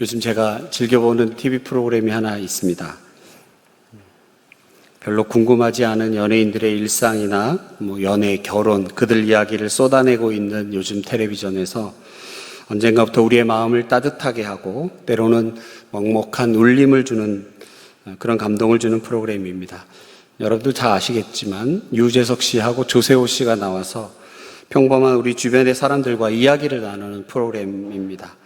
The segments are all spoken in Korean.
요즘 제가 즐겨보는 TV 프로그램이 하나 있습니다. 별로 궁금하지 않은 연예인들의 일상이나 연애, 결혼, 그들 이야기를 쏟아내고 있는 요즘 텔레비전에서 언젠가부터 우리의 마음을 따뜻하게 하고 때로는 먹먹한 울림을 주는 그런 감동을 주는 프로그램입니다. 여러분들 다 아시겠지만 유재석 씨하고 조세호 씨가 나와서 평범한 우리 주변의 사람들과 이야기를 나누는 프로그램입니다.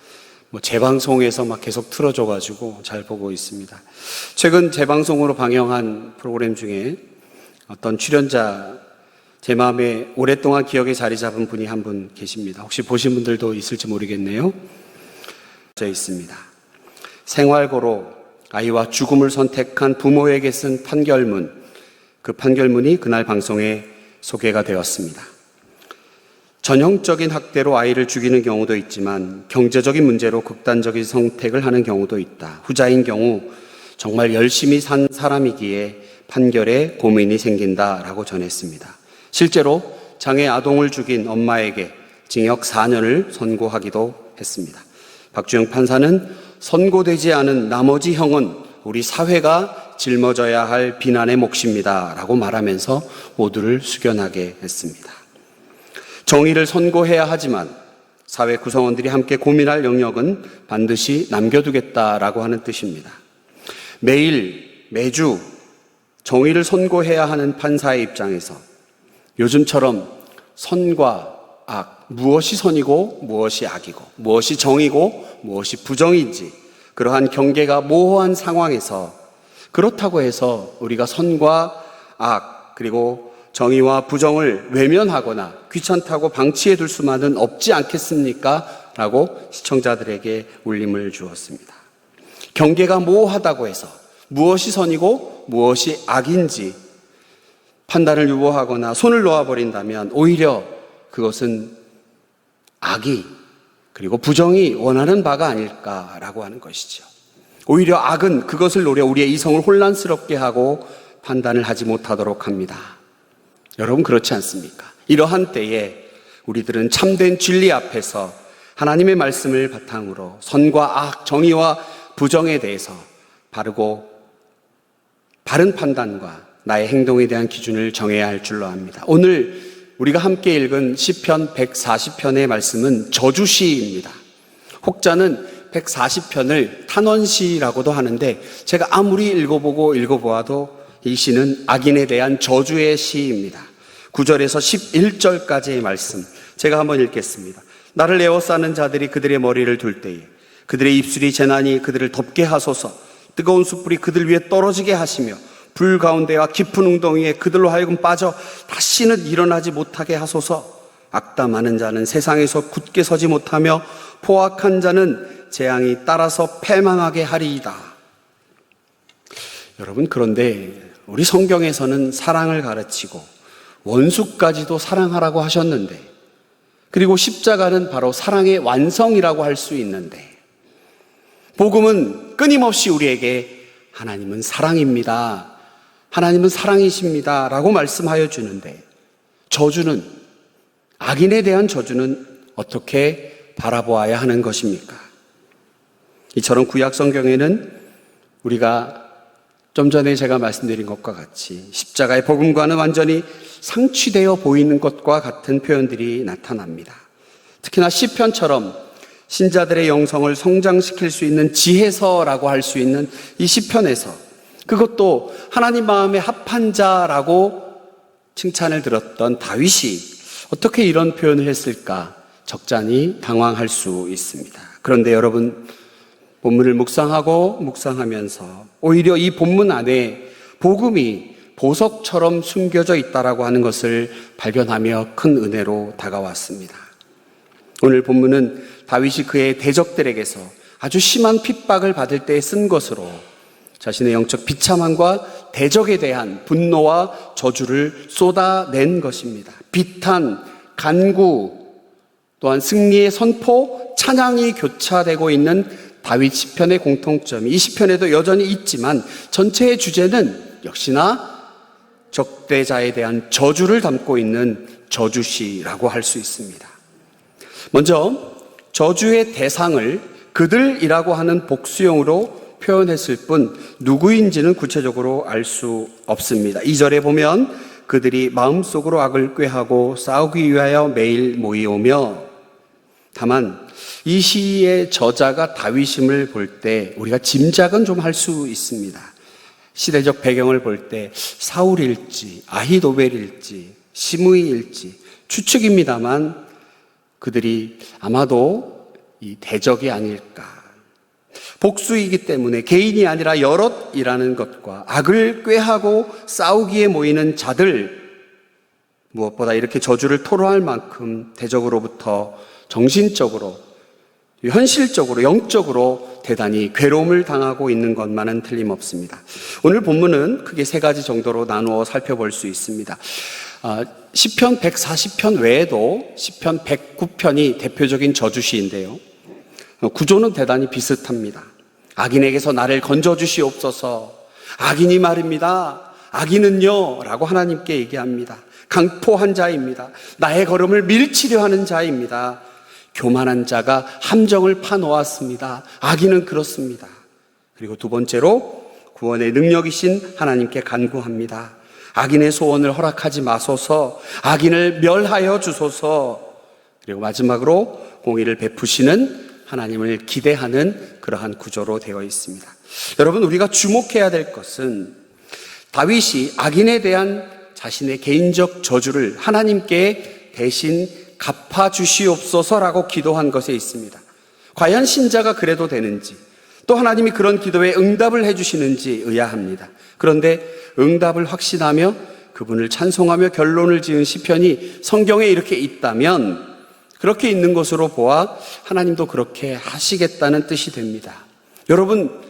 재방송에서 계속 틀어줘가지고 잘 보고 있습니다. 최근 재방송으로 방영한 프로그램 중에 어떤 출연자, 제 마음에 오랫동안 기억에 자리 잡은 분이 한 분 계십니다. 혹시 보신 분들도 있을지 모르겠네요. 저 있습니다. 생활고로 아이와 죽음을 선택한 부모에게 쓴 판결문, 그 판결문이 그날 방송에 소개가 되었습니다. 전형적인 학대로 아이를 죽이는 경우도 있지만 경제적인 문제로 극단적인 선택을 하는 경우도 있다. 후자인 경우 정말 열심히 산 사람이기에 판결에 고민이 생긴다라고 전했습니다. 실제로 장애 아동을 죽인 엄마에게 징역 4년을 선고하기도 했습니다. 박주영 판사는 선고되지 않은 나머지 형은 우리 사회가 짊어져야 할 비난의 몫입니다 라고 말하면서 모두를 숙연하게 했습니다. 정의를 선고해야 하지만 사회 구성원들이 함께 고민할 영역은 반드시 남겨두겠다라고 하는 뜻입니다. 매주 정의를 선고해야 하는 판사의 입장에서 요즘처럼 선과 악, 무엇이 선이고 무엇이 악이고 무엇이 정의고 무엇이 부정인지 그러한 경계가 모호한 상황에서 그렇다고 해서 우리가 선과 악 그리고 정의와 부정을 외면하거나 귀찮다고 방치해 둘 수만은 없지 않겠습니까? 라고 시청자들에게 울림을 주었습니다. 경계가 모호하다고 해서 무엇이 선이고 무엇이 악인지 판단을 유보하거나 손을 놓아버린다면 오히려 그것은 악이 그리고 부정이 원하는 바가 아닐까라고 하는 것이죠. 오히려 악은 그것을 노려 우리의 이성을 혼란스럽게 하고 판단을 하지 못하도록 합니다. 여러분 그렇지 않습니까? 이러한 때에 우리들은 참된 진리 앞에서 하나님의 말씀을 바탕으로 선과 악, 정의와 부정에 대해서 바르고 바른 판단과 나의 행동에 대한 기준을 정해야 할 줄로 압니다. 오늘 우리가 함께 읽은 시편 140편의 말씀은 저주시입니다. 혹자는 140편을 탄원시라고도 하는데 제가 아무리 읽어보아도 이 시는 악인에 대한 저주의 시입니다. 9절에서 11절까지의 말씀 제가 한번 읽겠습니다. 나를 에워싸는 자들이 그들의 머리를 둘 때에 그들의 입술이 재난이 그들을 덮게 하소서. 뜨거운 숯불이 그들 위에 떨어지게 하시며 불 가운데와 깊은 웅덩이에 그들로 하여금 빠져 다시는 일어나지 못하게 하소서. 악담하는 자는 세상에서 굳게 서지 못하며 포악한 자는 재앙이 따라서 패망하게 하리이다. 여러분 그런데 우리 성경에서는 사랑을 가르치고 원수까지도 사랑하라고 하셨는데 그리고 십자가는 바로 사랑의 완성이라고 할 수 있는데 복음은 끊임없이 우리에게 하나님은 사랑입니다. 하나님은 사랑이십니다. 라고 말씀하여 주는데 저주는 악인에 대한 저주는 어떻게 바라보아야 하는 것입니까? 이처럼 구약 성경에는 우리가 좀 전에 제가 말씀드린 것과 같이 십자가의 복음과는 완전히 상취되어 보이는 것과 같은 표현들이 나타납니다. 특히나 시편처럼 신자들의 영성을 성장시킬 수 있는 지혜서라고 할 수 있는 이 시편에서 그것도 하나님 마음에 합한 자라고 칭찬을 들었던 다윗이 어떻게 이런 표현을 했을까 적잖이 당황할 수 있습니다. 그런데 여러분 본문을 묵상하면서 오히려 이 본문 안에 복음이 보석처럼 숨겨져 있다라고 하는 것을 발견하며 큰 은혜로 다가왔습니다. 오늘 본문은 다윗이 그의 대적들에게서 아주 심한 핍박을 받을 때 쓴 것으로 자신의 영적 비참함과 대적에 대한 분노와 저주를 쏟아낸 것입니다. 비탄, 간구, 또한 승리의 선포, 찬양이 교차되고 있는 다윗 시편의 공통점이 이 시편에도 여전히 있지만 전체의 주제는 역시나 적대자에 대한 저주를 담고 있는 저주시라고 할 수 있습니다. 먼저 저주의 대상을 그들이라고 하는 복수형으로 표현했을 뿐 누구인지는 구체적으로 알 수 없습니다. 2절에 보면 그들이 마음속으로 악을 꾀하고 싸우기 위하여 매일 모이오며, 다만 이 시의 저자가 다윗임을 볼 때 우리가 짐작은 좀 할 수 있습니다. 시대적 배경을 볼 때 사울일지 아히도벨일지 시므이일지 추측입니다만 그들이 아마도 이 대적이 아닐까. 복수이기 때문에 개인이 아니라 여럿이라는 것과 악을 꾀하고 싸우기에 모이는 자들, 무엇보다 이렇게 저주를 토로할 만큼 대적으로부터 정신적으로, 현실적으로, 영적으로 대단히 괴로움을 당하고 있는 것만은 틀림없습니다. 오늘 본문은 크게 세 가지 정도로 나누어 살펴볼 수 있습니다. 시편 140편 외에도 시편 109편이 대표적인 저주시인데요. 구조는 대단히 비슷합니다. 악인에게서 나를 건져주시옵소서. 악인이 말입니다. 악인은요 라고 하나님께 얘기합니다. 강포한 자입니다. 나의 걸음을 밀치려 하는 자입니다. 교만한 자가 함정을 파놓았습니다. 악인은 그렇습니다. 그리고 두 번째로 구원의 능력이신 하나님께 간구합니다. 악인의 소원을 허락하지 마소서. 악인을 멸하여 주소서. 그리고 마지막으로 공의를 베푸시는 하나님을 기대하는 그러한 구조로 되어 있습니다. 여러분, 우리가 주목해야 될 것은 다윗이 악인에 대한 자신의 개인적 저주를 하나님께 대신 갚아주시옵소서라고 기도한 것에 있습니다. 과연 신자가 그래도 되는지, 또 하나님이 그런 기도에 응답을 해주시는지 의아합니다. 그런데 응답을 확신하며 그분을 찬송하며 결론을 지은 시편이 성경에 이렇게 있다면, 그렇게 있는 것으로 보아 하나님도 그렇게 하시겠다는 뜻이 됩니다. 여러분,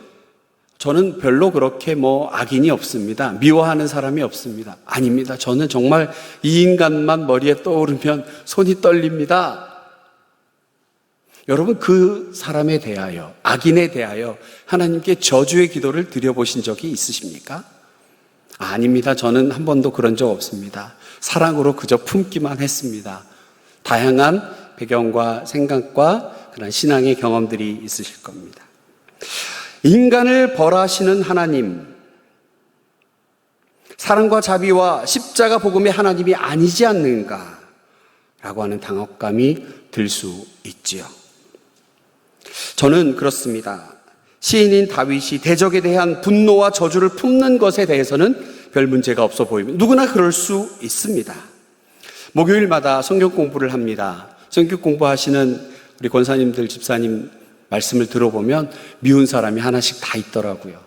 저는 별로 그렇게 악인이 없습니다. 미워하는 사람이 없습니다. 아닙니다. 저는 정말 이 인간만 머리에 떠오르면 손이 떨립니다. 여러분, 그 사람에 대하여, 악인에 대하여 하나님께 저주의 기도를 드려보신 적이 있으십니까? 아닙니다. 저는 한 번도 그런 적 없습니다. 사랑으로 그저 품기만 했습니다. 다양한 배경과 생각과 그런 신앙의 경험들이 있으실 겁니다. 인간을 벌하시는 하나님, 사랑과 자비와 십자가 복음의 하나님이 아니지 않는가 라고 하는 당혹감이 들 수 있지요. 저는 그렇습니다. 시인인 다윗이 대적에 대한 분노와 저주를 품는 것에 대해서는 별 문제가 없어 보입니다. 누구나 그럴 수 있습니다. 목요일마다 성경 공부를 합니다. 성경 공부하시는 우리 권사님들, 집사님 말씀을 들어보면 미운 사람이 하나씩 다 있더라고요.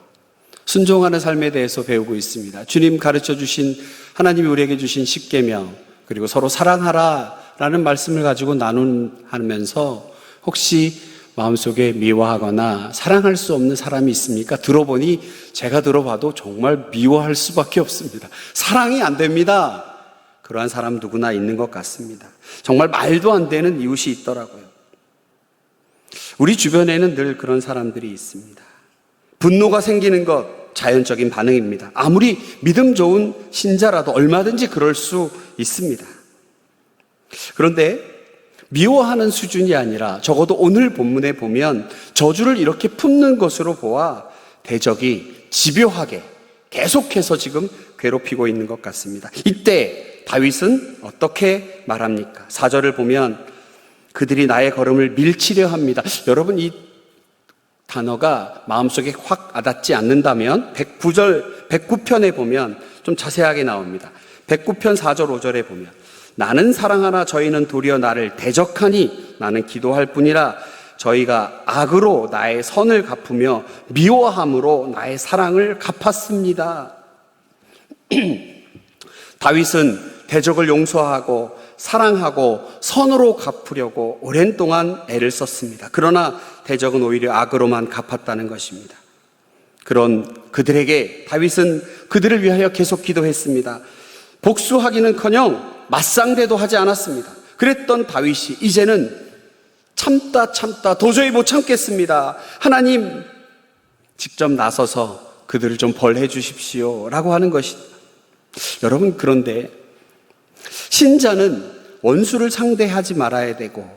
순종하는 삶에 대해서 배우고 있습니다. 주님 가르쳐 주신, 하나님이 우리에게 주신 십계명, 그리고 서로 사랑하라라는 말씀을 가지고 나누면서 혹시 마음속에 미워하거나 사랑할 수 없는 사람이 있습니까? 들어보니 제가 들어봐도 정말 미워할 수밖에 없습니다. 사랑이 안 됩니다. 그러한 사람 누구나 있는 것 같습니다. 정말 말도 안 되는 이웃이 있더라고요. 우리 주변에는 늘 그런 사람들이 있습니다. 분노가 생기는 것 자연적인 반응입니다. 아무리 믿음 좋은 신자라도 얼마든지 그럴 수 있습니다. 그런데 미워하는 수준이 아니라 적어도 오늘 본문에 보면 저주를 이렇게 품는 것으로 보아 대적이 집요하게 계속해서 지금 괴롭히고 있는 것 같습니다. 이때 다윗은 어떻게 말합니까? 4절을 보면 그들이 나의 걸음을 밀치려 합니다. 여러분, 이 단어가 마음속에 확 와닿지 않는다면 109편에 보면 좀 자세하게 나옵니다. 109편 4절 5절에 보면 나는 사랑하나 저희는 도리어 나를 대적하니 나는 기도할 뿐이라 저희가 악으로 나의 선을 갚으며 미워함으로 나의 사랑을 갚았습니다. 다윗은 대적을 용서하고 사랑하고 선으로 갚으려고 오랜 동안 애를 썼습니다. 그러나 대적은 오히려 악으로만 갚았다는 것입니다. 그런 그들에게 다윗은 그들을 위하여 계속 기도했습니다. 복수하기는커녕 맞상대도 하지 않았습니다. 그랬던 다윗이 이제는 참다 도저히 못 참겠습니다. 하나님 직접 나서서 그들을 좀 벌해 주십시오 라고 하는 것이. 여러분, 그런데 신자는 원수를 상대하지 말아야 되고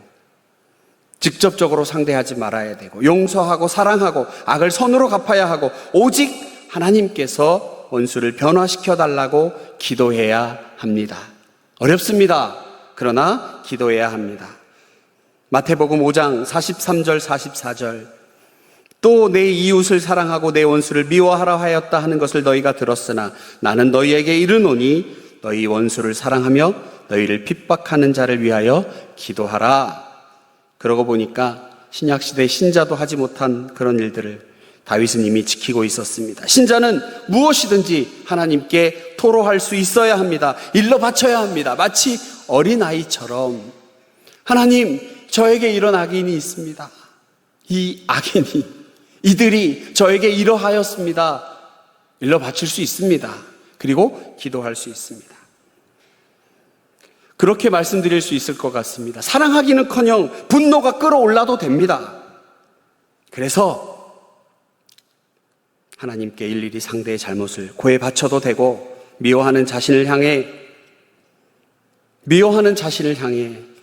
직접적으로 상대하지 말아야 되고, 용서하고 사랑하고 악을 선으로 갚아야 하고, 오직 하나님께서 원수를 변화시켜 달라고 기도해야 합니다. 어렵습니다. 그러나 기도해야 합니다. 마태복음 5장 43절 44절, 또 내 이웃을 사랑하고 내 원수를 미워하라 하였다 하는 것을 너희가 들었으나 나는 너희에게 이르노니 너희 원수를 사랑하며 너희를 핍박하는 자를 위하여 기도하라. 그러고 보니까 신약시대 신자도 하지 못한 그런 일들을 다윗은 이미 지키고 있었습니다. 신자는 무엇이든지 하나님께 토로할 수 있어야 합니다. 일러 바쳐야 합니다. 마치 어린아이처럼, 하나님, 저에게 이런 악인이 있습니다. 이 악인이, 이들이 저에게 이러하였습니다. 일러 바칠 수 있습니다. 그리고 기도할 수 있습니다. 그렇게 말씀드릴 수 있을 것 같습니다. 사랑하기는커녕 분노가 끌어올라도 됩니다. 그래서 하나님께 일일이 상대의 잘못을 고해 바쳐도 되고, 미워하는 자신을 향해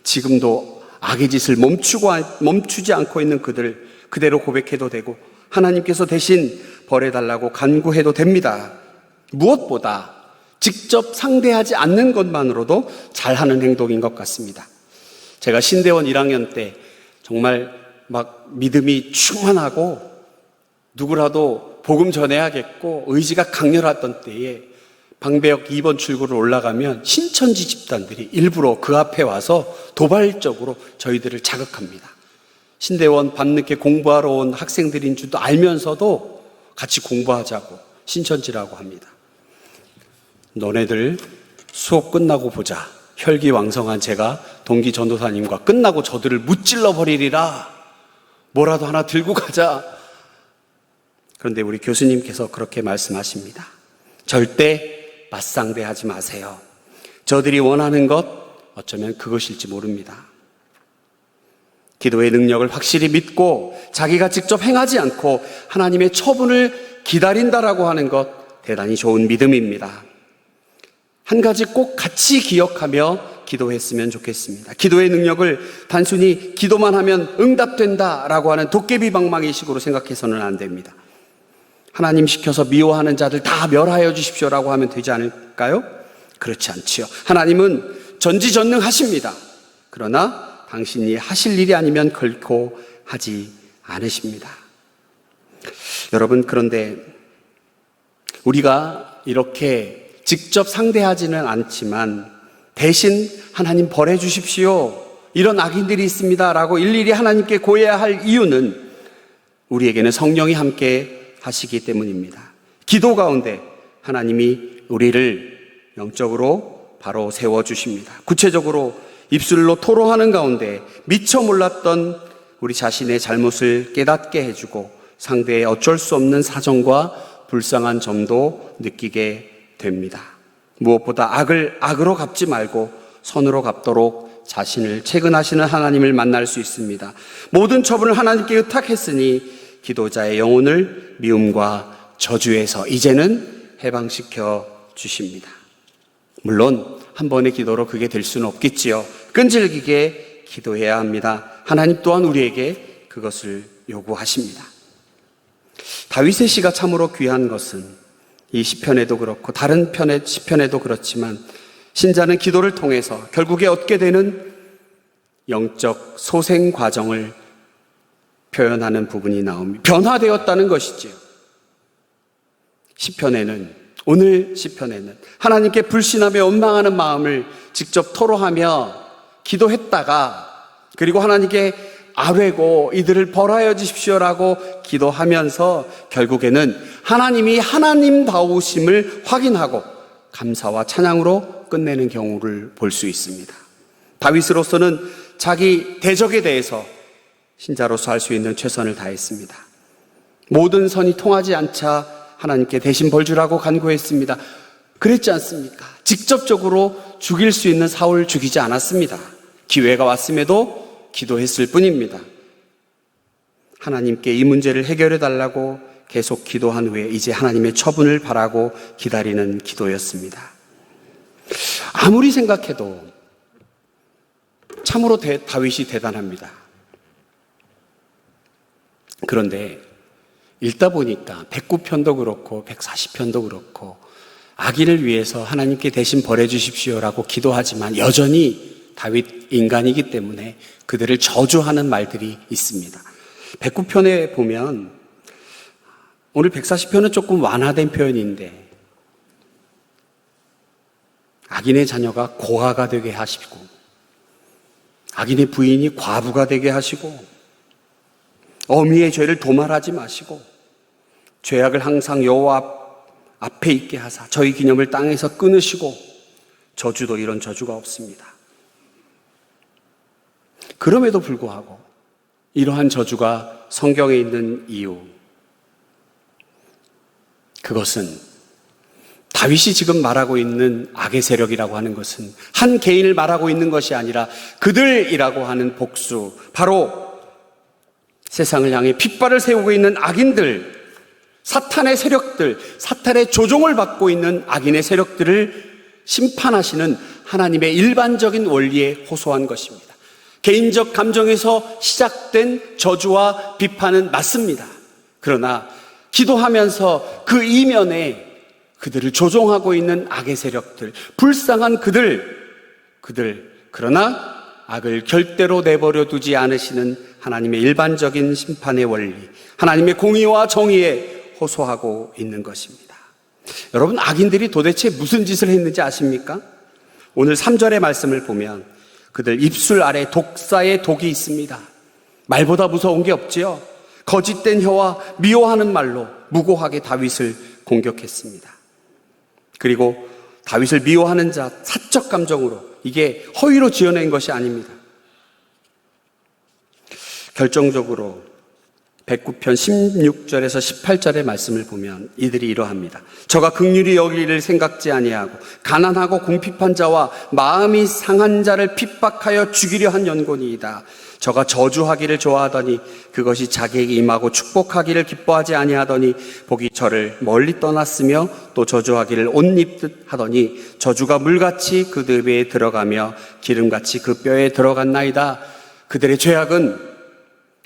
지금도 악의 짓을 멈추지 않고 있는 그들을 그대로 고백해도 되고, 하나님께서 대신 벌해달라고 간구해도 됩니다. 무엇보다 직접 상대하지 않는 것만으로도 잘하는 행동인 것 같습니다. 제가 신대원 1학년 때 정말 막 믿음이 충만하고 누구라도 복음 전해야겠고 의지가 강렬했던 때에 방배역 2번 출구를 올라가면 신천지 집단들이 일부러 그 앞에 와서 도발적으로 저희들을 자극합니다. 신대원 밤늦게 공부하러 온 학생들인 줄도 알면서도 같이 공부하자고 신천지라고 합니다. 너네들 수업 끝나고 보자. 혈기왕성한 제가 동기 전도사님과 끝나고 저들을 무찔러 버리리라. 뭐라도 하나 들고 가자. 그런데 우리 교수님께서 그렇게 말씀하십니다. 절대 맞상대하지 마세요. 저들이 원하는 것 어쩌면 그것일지 모릅니다. 기도의 능력을 확실히 믿고 자기가 직접 행하지 않고 하나님의 처분을 기다린다라고 하는 것 대단히 좋은 믿음입니다. 한 가지 꼭 같이 기억하며 기도했으면 좋겠습니다. 기도의 능력을 단순히 기도만 하면 응답된다라고 하는 도깨비 방망이식으로 생각해서는 안 됩니다. 하나님 시켜서 미워하는 자들 다 멸하여 주십시오라고 하면 되지 않을까요? 그렇지 않지요. 하나님은 전지전능하십니다. 그러나 당신이 하실 일이 아니면 결코 하지 않으십니다. 여러분, 그런데 우리가 이렇게 직접 상대하지는 않지만 대신 하나님 벌해 주십시오, 이런 악인들이 있습니다 라고 일일이 하나님께 고해야 할 이유는 우리에게는 성령이 함께 하시기 때문입니다. 기도 가운데 하나님이 우리를 영적으로 바로 세워주십니다. 구체적으로 입술로 토로하는 가운데 미처 몰랐던 우리 자신의 잘못을 깨닫게 해주고 상대의 어쩔 수 없는 사정과 불쌍한 점도 느끼게 됩니다. 무엇보다 악을 악으로 갚지 말고 선으로 갚도록 자신을 채근하시는 하나님을 만날 수 있습니다. 모든 처분을 하나님께 의탁했으니 기도자의 영혼을 미움과 저주에서 이제는 해방시켜 주십니다. 물론 한 번의 기도로 그게 될 수는 없겠지요. 끈질기게 기도해야 합니다. 하나님 또한 우리에게 그것을 요구하십니다. 다윗의 시가 참으로 귀한 것은 이 시편에도 그렇고 다른 편의 시편에도 그렇지만 신자는 기도를 통해서 결국에 얻게 되는 영적 소생 과정을 표현하는 부분이 나옵니다. 변화되었다는 것이지요. 오늘 시편에는 하나님께 불신하며 원망하는 마음을 직접 토로하며 기도했다가 그리고 하나님께 아뢰고 이들을 벌하여 주십시오라고 기도하면서 결국에는 하나님이 하나님다우심을 확인하고 감사와 찬양으로 끝내는 경우를 볼 수 있습니다. 다윗으로서는 자기 대적에 대해서 신자로서 할 수 있는 최선을 다했습니다. 모든 선이 통하지 않자 하나님께 대신 벌주라고 간구했습니다. 그랬지 않습니까? 직접적으로 죽일 수 있는 사울을 죽이지 않았습니다. 기회가 왔음에도 기도했을 뿐입니다. 하나님께 이 문제를 해결해 달라고 계속 기도한 후에 이제 하나님의 처분을 바라고 기다리는 기도였습니다. 아무리 생각해도 참으로 다윗이 대단합니다. 그런데 읽다 보니까 109편도 그렇고 140편도 그렇고 악인을 위해서 하나님께 대신 벌해주십시오라고 기도하지만 여전히 다윗 인간이기 때문에 그들을 저주하는 말들이 있습니다. 109편에 보면 오늘 140편은 조금 완화된 표현인데 악인의 자녀가 고아가 되게 하시고 악인의 부인이 과부가 되게 하시고 어미의 죄를 도말하지 마시고 죄악을 항상 여호와 앞에 있게 하사 저희 기념을 땅에서 끊으시고 저주도 이런 저주가 없습니다. 그럼에도 불구하고 이러한 저주가 성경에 있는 이유, 그것은 다윗이 지금 말하고 있는 악의 세력이라고 하는 것은 한 개인을 말하고 있는 것이 아니라 그들이라고 하는 복수, 바로 세상을 향해 핏발을 세우고 있는 악인들, 사탄의 세력들, 사탄의 조종을 받고 있는 악인의 세력들을 심판하시는 하나님의 일반적인 원리에 호소한 것입니다. 개인적 감정에서 시작된 저주와 비판은 맞습니다. 그러나 기도하면서 그 이면에 그들을 조종하고 있는 악의 세력들, 불쌍한 그들, 그러나 악을 절대로 내버려 두지 않으시는 하나님의 일반적인 심판의 원리, 하나님의 공의와 정의에 호소하고 있는 것입니다. 여러분, 악인들이 도대체 무슨 짓을 했는지 아십니까? 오늘 3절의 말씀을 보면 그들 입술 아래 독사의 독이 있습니다. 말보다 무서운 게 없지요. 거짓된 혀와 미워하는 말로 무고하게 다윗을 공격했습니다. 그리고 다윗을 미워하는 자, 사적 감정으로, 이게 허위로 지어낸 것이 아닙니다. 결정적으로 109편 16절에서 18절의 말씀을 보면 이들이 이러합니다. 저가 긍휼히 여기를 생각지 아니하고 가난하고 궁핍한 자와 마음이 상한 자를 핍박하여 죽이려 한 연곤이이다. 저가 저주하기를 좋아하더니 그것이 자기에게 임하고 축복하기를 기뻐하지 아니하더니 복이 저를 멀리 떠났으며 또 저주하기를 옷 입듯 하더니 저주가 물같이 그들 배에 들어가며 기름같이 그 뼈에 들어갔나이다. 그들의 죄악은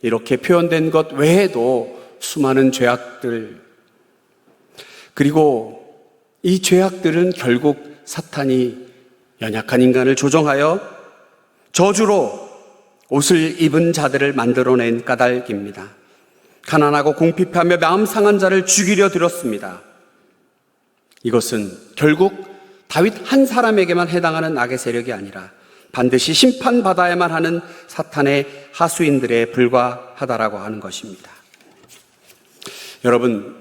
이렇게 표현된 것 외에도 수많은 죄악들, 그리고 이 죄악들은 결국 사탄이 연약한 인간을 조종하여 저주로 옷을 입은 자들을 만들어낸 까닭입니다. 가난하고 궁핍하며 마음 상한 자를 죽이려 들었습니다. 이것은 결국 다윗 한 사람에게만 해당하는 악의 세력이 아니라 반드시 심판받아야만 하는 사탄의 하수인들에 불과하다라고 하는 것입니다. 여러분,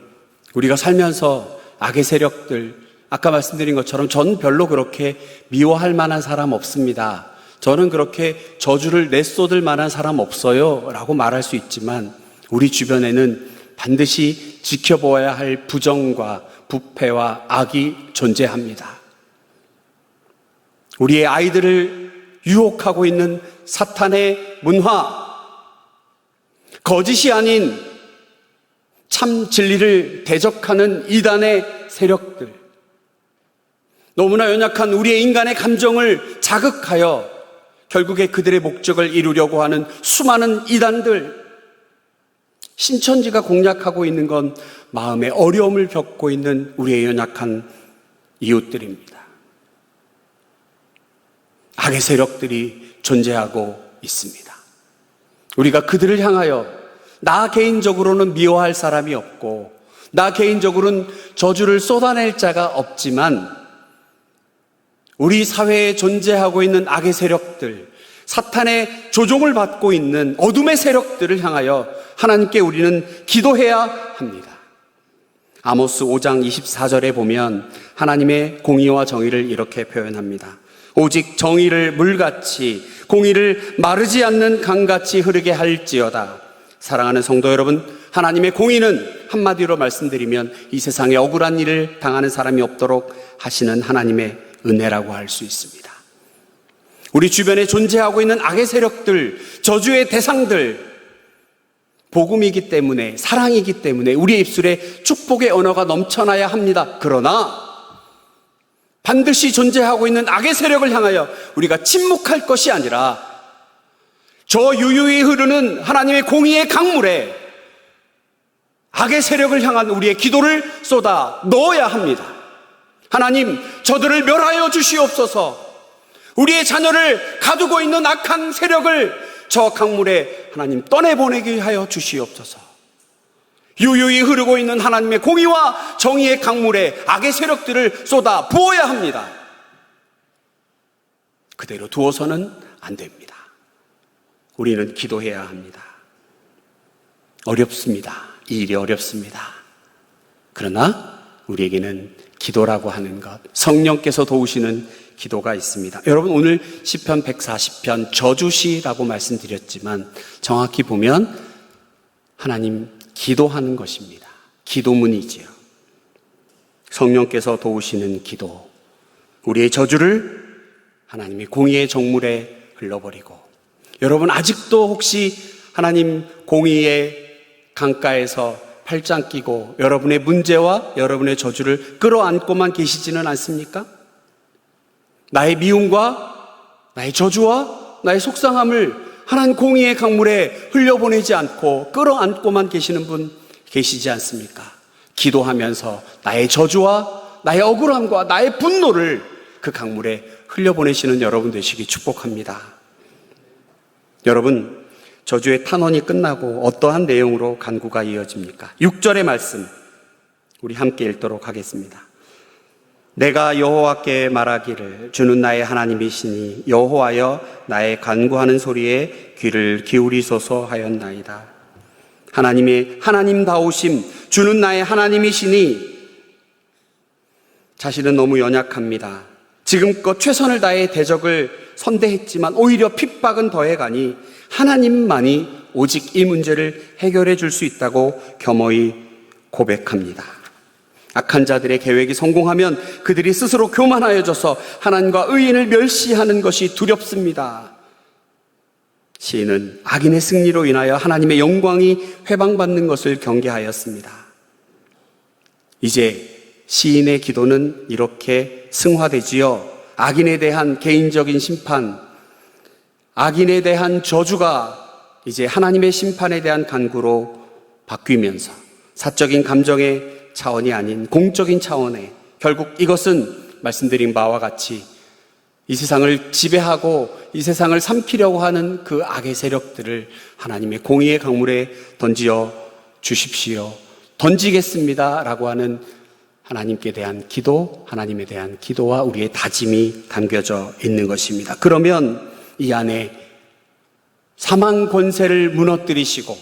우리가 살면서 악의 세력들, 아까 말씀드린 것처럼 전 별로 그렇게 미워할 만한 사람 없습니다. 저는 그렇게 저주를 내쏟을 만한 사람 없어요 라고 말할 수 있지만 우리 주변에는 반드시 지켜보아야 할 부정과 부패와 악이 존재합니다. 우리의 아이들을 유혹하고 있는 사탄의 문화, 거짓이 아닌 참 진리를 대적하는 이단의 세력들, 너무나 연약한 우리의 인간의 감정을 자극하여 결국에 그들의 목적을 이루려고 하는 수많은 이단들, 신천지가 공략하고 있는 건 마음의 어려움을 겪고 있는 우리의 연약한 이웃들입니다. 악의 세력들이 존재하고 있습니다. 우리가 그들을 향하여 나 개인적으로는 미워할 사람이 없고 나 개인적으로는 저주를 쏟아낼 자가 없지만 우리 사회에 존재하고 있는 악의 세력들, 사탄의 조종을 받고 있는 어둠의 세력들을 향하여 하나님께 우리는 기도해야 합니다. 아모스 5장 24절에 보면 하나님의 공의와 정의를 이렇게 표현합니다. 오직 정의를 물같이 공의를 마르지 않는 강같이 흐르게 할지어다. 사랑하는 성도 여러분, 하나님의 공의는 한마디로 말씀드리면 이 세상에 억울한 일을 당하는 사람이 없도록 하시는 하나님의 은혜라고 할 수 있습니다. 우리 주변에 존재하고 있는 악의 세력들, 저주의 대상들, 복음이기 때문에, 사랑이기 때문에 우리의 입술에 축복의 언어가 넘쳐나야 합니다. 그러나 반드시 존재하고 있는 악의 세력을 향하여 우리가 침묵할 것이 아니라 저 유유히 흐르는 하나님의 공의의 강물에 악의 세력을 향한 우리의 기도를 쏟아 넣어야 합니다. 하나님, 저들을 멸하여 주시옵소서. 우리의 자녀를 가두고 있는 악한 세력을 저 강물에 하나님 떠내보내게 하여 주시옵소서. 유유히 흐르고 있는 하나님의 공의와 정의의 강물에 악의 세력들을 쏟아 부어야 합니다. 그대로 두어서는 안 됩니다. 우리는 기도해야 합니다. 어렵습니다. 이 일이 어렵습니다. 그러나 우리에게는 기도라고 하는 것, 성령께서 도우시는 기도가 있습니다. 여러분, 오늘 시편 140편 저주시라고 말씀드렸지만 정확히 보면 하나님 기도하는 것입니다. 기도문이지요. 성령께서 도우시는 기도, 우리의 저주를 하나님이 공의의 정물에 흘러버리고, 여러분 아직도 혹시 하나님 공의의 강가에서 팔짱 끼고 여러분의 문제와 여러분의 저주를 끌어안고만 계시지는 않습니까? 나의 미움과 나의 저주와 나의 속상함을 하나님 공의의 강물에 흘려보내지 않고 끌어안고만 계시는 분 계시지 않습니까? 기도하면서 나의 저주와 나의 억울함과 나의 분노를 그 강물에 흘려보내시는 여러분 되시기 축복합니다. 여러분, 저주의 탄원이 끝나고 어떠한 내용으로 간구가 이어집니까? 6절의 말씀 우리 함께 읽도록 하겠습니다. 내가 여호와께 말하기를 주는 나의 하나님이시니 여호와여 나의 간구하는 소리에 귀를 기울이소서 하였나이다. 하나님의 하나님다우심, 주는 나의 하나님이시니 자신은 너무 연약합니다. 지금껏 최선을 다해 대적을 선대했지만 오히려 핍박은 더해가니 하나님만이 오직 이 문제를 해결해 줄 수 있다고 겸허히 고백합니다. 악한 자들의 계획이 성공하면 그들이 스스로 교만하여져서 하나님과 의인을 멸시하는 것이 두렵습니다. 시인은 악인의 승리로 인하여 하나님의 영광이 회방받는 것을 경계하였습니다. 이제 시인의 기도는 이렇게 승화되지요. 악인에 대한 개인적인 심판, 악인에 대한 저주가 이제 하나님의 심판에 대한 간구로 바뀌면서 사적인 감정의 차원이 아닌 공적인 차원에, 결국 이것은 말씀드린 바와 같이 이 세상을 지배하고 이 세상을 삼키려고 하는 그 악의 세력들을 하나님의 공의의 강물에 던지어 주십시오. 던지겠습니다 라고 하는 하나님께 대한 기도, 하나님에 대한 기도와 우리의 다짐이 담겨져 있는 것입니다. 그러면 이 안에 사망 권세를 무너뜨리시고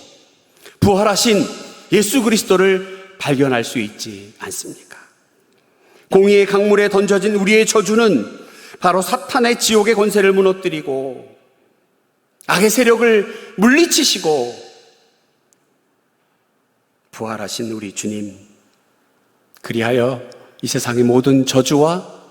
부활하신 예수 그리스도를 발견할 수 있지 않습니까? 공의의 강물에 던져진 우리의 저주는 바로 사탄의 지옥의 권세를 무너뜨리고 악의 세력을 물리치시고 부활하신 우리 주님, 그리하여 이 세상의 모든 저주와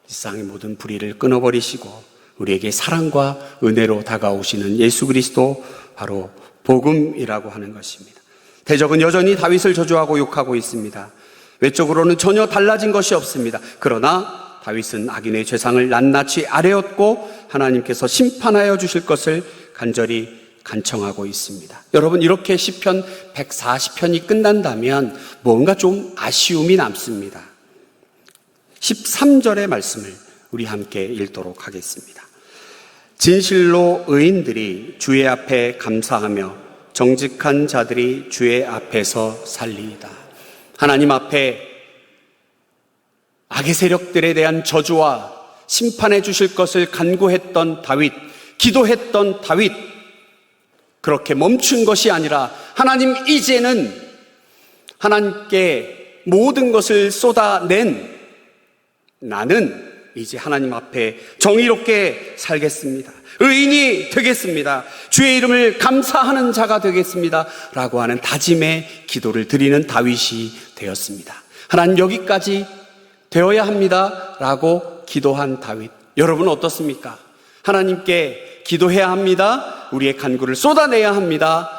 이 세상의 모든 불의를 끊어버리시고 우리에게 사랑과 은혜로 다가오시는 예수 그리스도, 바로 복음이라고 하는 것입니다. 대적은 여전히 다윗을 저주하고 욕하고 있습니다. 외적으로는 전혀 달라진 것이 없습니다. 그러나 다윗은 악인의 죄상을 낱낱이 아뢰었고 하나님께서 심판하여 주실 것을 간절히 간청하고 있습니다. 여러분, 이렇게 시편 140편이 끝난다면 뭔가 좀 아쉬움이 남습니다. 13절의 말씀을 우리 함께 읽도록 하겠습니다. 진실로 의인들이 주의 앞에 감사하며 정직한 자들이 주의 앞에서 살리이다. 하나님 앞에 악의 세력들에 대한 저주와 심판해 주실 것을 간구했던 다윗, 기도했던 다윗, 그렇게 멈춘 것이 아니라 하나님, 이제는 하나님께 모든 것을 쏟아낸 나는 이제 하나님 앞에 정의롭게 살겠습니다. 의인이 되겠습니다. 주의 이름을 감사하는 자가 되겠습니다. 라고 하는 다짐의 기도를 드리는 다윗이 되었습니다. 하나님, 여기까지 되어야 합니다. 라고 기도한 다윗. 여러분 어떻습니까? 하나님께 기도해야 합니다. 우리의 간구를 쏟아내야 합니다.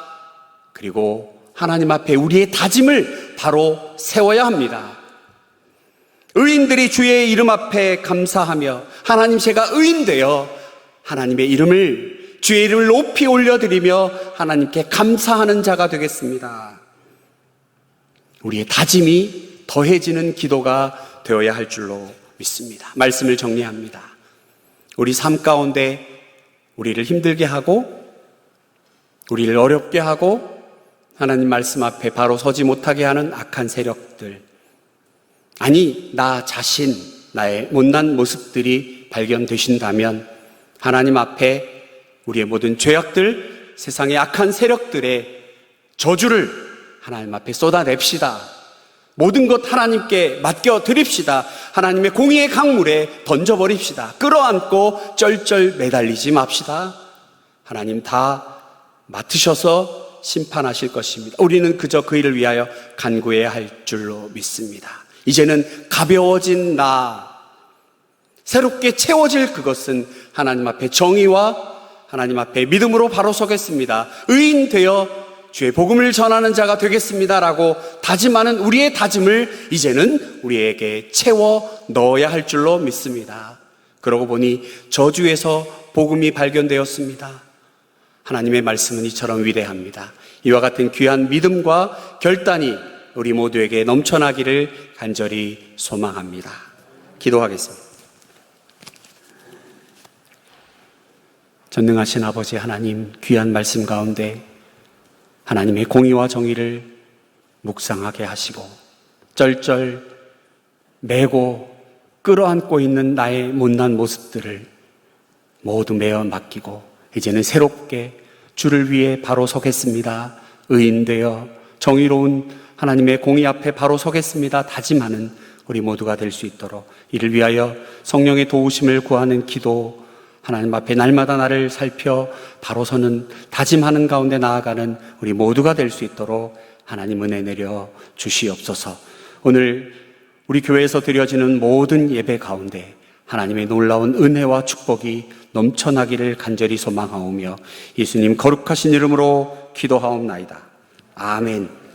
그리고 하나님 앞에 우리의 다짐을 바로 세워야 합니다. 의인들이 주의 이름 앞에 감사하며, 하나님, 제가 의인 되어 하나님의 이름을, 주의 이름을 높이 올려드리며 하나님께 감사하는 자가 되겠습니다. 우리의 다짐이 더해지는 기도가 되어야 할 줄로 믿습니다. 말씀을 정리합니다. 우리 삶 가운데 우리를 힘들게 하고 우리를 어렵게 하고 하나님 말씀 앞에 바로 서지 못하게 하는 악한 세력들, 아니 나 자신, 나의 못난 모습들이 발견되신다면 하나님 앞에 우리의 모든 죄악들, 세상의 악한 세력들의 저주를 하나님 앞에 쏟아냅시다. 모든 것 하나님께 맡겨드립시다. 하나님의 공의의 강물에 던져버립시다. 끌어안고 쩔쩔 매달리지 맙시다. 하나님 다 맡으셔서 심판하실 것입니다. 우리는 그저 그 일을 위하여 간구해야 할 줄로 믿습니다. 이제는 가벼워진 나, 새롭게 채워질 그것은 하나님 앞에 정의와 하나님 앞에 믿음으로 바로 서겠습니다. 의인 되어 주의 복음을 전하는 자가 되겠습니다라고 다짐하는 우리의 다짐을 이제는 우리에게 채워 넣어야 할 줄로 믿습니다. 그러고 보니 저주에서 복음이 발견되었습니다. 하나님의 말씀은 이처럼 위대합니다. 이와 같은 귀한 믿음과 결단이 우리 모두에게 넘쳐나기를 간절히 소망합니다. 기도하겠습니다. 전능하신 아버지 하나님, 귀한 말씀 가운데 하나님의 공의와 정의를 묵상하게 하시고 쩔쩔 매고 끌어안고 있는 나의 못난 모습들을 모두 메어 맡기고 이제는 새롭게 주를 위해 바로 서겠습니다. 의인 되어 정의로운 하나님의 공의 앞에 바로 서겠습니다. 다짐하는 우리 모두가 될 수 있도록 이를 위하여 성령의 도우심을 구하는 기도, 하나님 앞에 날마다 나를 살펴 바로 서는 다짐하는 가운데 나아가는 우리 모두가 될 수 있도록 하나님 은혜 내려 주시옵소서. 오늘 우리 교회에서 드려지는 모든 예배 가운데 하나님의 놀라운 은혜와 축복이 넘쳐나기를 간절히 소망하오며 예수님 거룩하신 이름으로 기도하옵나이다. 아멘.